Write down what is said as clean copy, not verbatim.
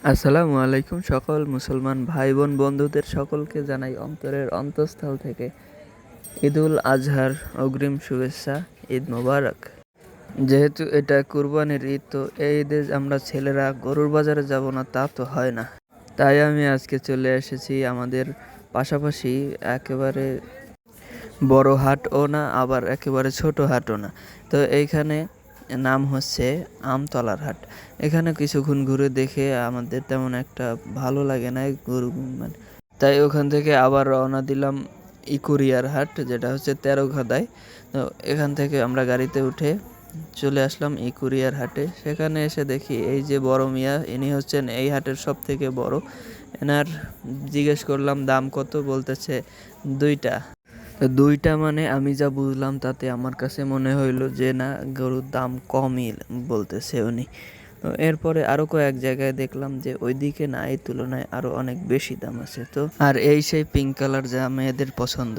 আসসালামু আলাইকুম সকল মুসলমান ভাই বোন বন্ধুদের সকলকে জানাই অন্তরের অন্তঃস্থল থেকে ঈদুল আজহার অগ্রিম শুভেচ্ছা। ঈদ মোবারক। যেহেতু এটা কুরবানির ঈদ, তো এই ঈদে আমরা ছেলেরা গরুর বাজারে যাব না তা তো হয় না। তাই আমি আজকে চলে এসেছি আমাদের পাশাপাশি, একেবারে বড় হাটও না আবার একেবারে ছোট হাটও না। তো এইখানে নাম হচ্ছে আমতলার হাট। এখানে কিছুক্ষণ ঘুরে দেখে আমাদের তেমন একটা ভালো লাগে না গরু, মানে তাই ওখান থেকে আবার রওনা দিলাম ইকুরিয়ার হাট, যেটা হচ্ছে তেরোঘাদায়। তো এখান থেকে আমরা গাড়িতে উঠে চলে আসলাম ইকুরিয়ার হাটে। সেখানে এসে দেখি এই যে বড় মিয়া, ইনি হচ্ছেন এই হাটের সব থেকে বড়। এনার জিজ্ঞেস করলাম দাম কত, বলতেছে 2টা। তো 2টা মানে আমি যা বুঝলাম তাতে আমার কাছে মনে হইলো যে না, গরুর দাম কমই বলতেছে উনি। তো এরপরে আরও কয়েক জায়গায় দেখলাম যে ওইদিকে না, এই তুলনায় আরও অনেক বেশি দাম আছে। তো আর এই সেই পিঙ্ক কালার যা মেয়েদের পছন্দ।